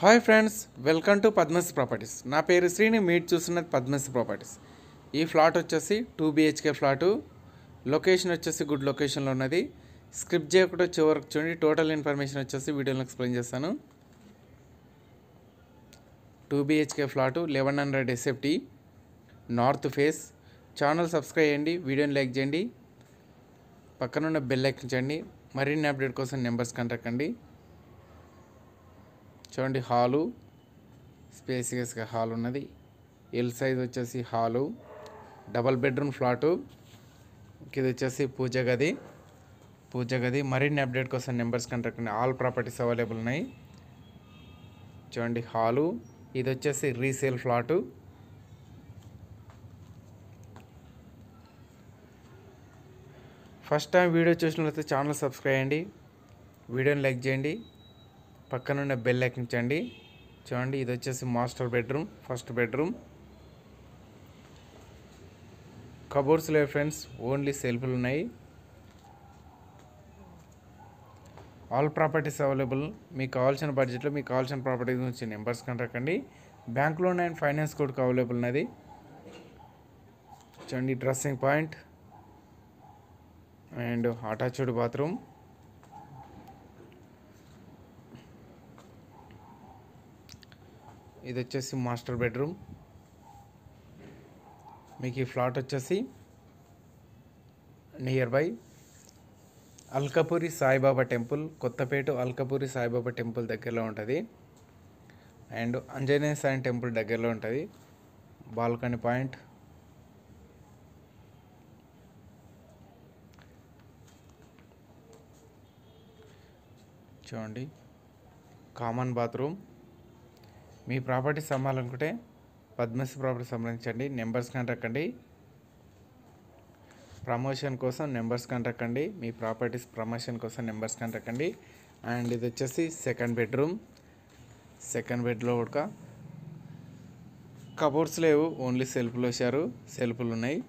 Hi friends, welcome to Padma's properties. నా పేరు శ్రీని. మీరు చూస్తున్నది పద్మస్ ప్రాపర్టీస్. ఈ ఫ్లాట్ వచ్చేసి 2 BHK ఫ్లాటు. లొకేషన్ వచ్చేసి గుడ్ లొకేషన్లో ఉన్నది. స్క్రిప్ట్ చేయకుండా చివరికి చూడండి. టోటల్ ఇన్ఫర్మేషన్ వచ్చేసి వీడియోలో ఎక్స్ప్లెయిన్ చేస్తాను. 2 BHK flat 1100 SFT north face. Channel subscribe చేయండి, వీడియోని లైక్ చేయండి, పక్కనున్న బెల్ ఎక్కించండి. మరిన్ని అప్డేట్ కోసం నెంబర్స్ కాంటాక్ట్ కండి. చూడండి, హాలు స్పేసియస్గా హాల్ ఉన్నది. ఎల్ సైజ్ వచ్చేసి హాలు, డబల్ బెడ్రూమ్ ఫ్లాటు. ఇది వచ్చేసి పూజ గది. మరిన్ని అప్డేట్ కోసం నెంబర్స్ కాంటాక్ట్ అండి. ఆల్ ప్రాపర్టీస్ అవైలబుల్ ఉన్నాయి. చూడండి, హాలు. ఇది వచ్చేసి resale flat. First time video చూసినట్లయితే ఛానల్ సబ్స్క్రైబ్ చేయండి, వీడియోని లైక్ చేయండి, పక్కనున్న బెల్ ఎక్కించండి. చూడండి, ఇది వచ్చేసి master bedroom, first bedroom. Cupboards లేవు ఫ్రెండ్స్, ఓన్లీ సెల్ఫ్లు ఉన్నాయి. All properties available. మీకు కావాల్సిన బడ్జెట్లో మీకు కావాల్సిన ప్రాపర్టీ గురించి నెంబర్స్ కాంటాక్ట్ అండి. బ్యాంక్ లోన్ అండ్ ఫైనాన్స్ కూడా అవైలబుల్ ఉన్నది. చూడండి, dressing point and attached bathroom. ఇది వచ్చేసి మాస్టర్ బెడ్రూమ్. మీకు ఈ ఫ్లాట్ వచ్చేసి nearby Alkapuri Saibaba temple, Kothapet Alkapuri Saibaba temple దగ్గరలో ఉంటుంది. అండ్ ఆంజనేయ స్వామి టెంపుల్ దగ్గరలో ఉంటుంది. Balcony point. చూడండి, కామన్ బాత్రూమ్. మీ ప్రాపర్టీస్ అమ్మాలనుకుంటే పద్మస్ ప్రాపర్టీ సంబంధించండి. నెంబర్స్ కాంటాక్ట్ అండి. ప్రమోషన్ కోసం నెంబర్స్ కాంటాక్ట్ అండి. మీ ప్రాపర్టీస్ ప్రమోషన్ కోసం నెంబర్స్ కాంటాక్ట్ అండి. అండ్ ఇది వచ్చేసి సెకండ్ బెడ్రూమ్. సెకండ్ బెడ్లో కూడా కబోర్డ్స్ లేవు, ఓన్లీ సెల్ఫ్లు వేశారు. సెల్ఫ్లు ఉన్నాయి.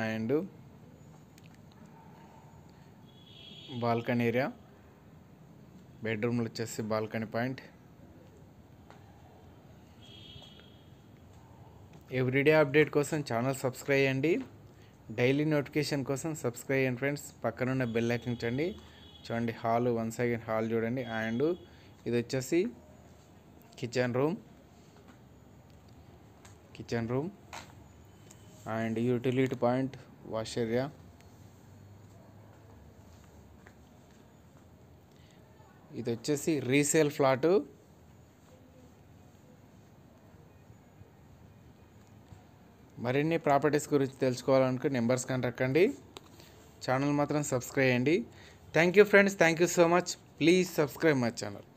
And balcony area. బెడ్రూమ్లో వచ్చేసి బాల్కనీ పాయింట్. ఎవ్రీడే అప్డేట్ కోసం ఛానల్ సబ్స్క్రైబ్ చేయండి. డైలీ నోటిఫికేషన్ కోసం సబ్స్క్రైబ్ చేయండి ఫ్రెండ్స్. పక్కనున్న బెల్ ఎక్కించండి. చూడండి, హాల్. వన్స్ అగైన్ హాల్ చూడండి. అండ్ ఇది వచ్చేసి kitchen room and utility point, wash area. ఇది వచ్చేసి రీసేల్ ఫ్లాటు. మరిన్ని ప్రాపర్టీస్ గురించి తెలుసుకోవాలనుకుంటే నెంబర్స్ కాంటాక్ట్ అండి. ఛానల్ మాత్రం సబ్స్క్రైబ్ చేయండి. Thank you friends, thank you so much. Please subscribe my channel.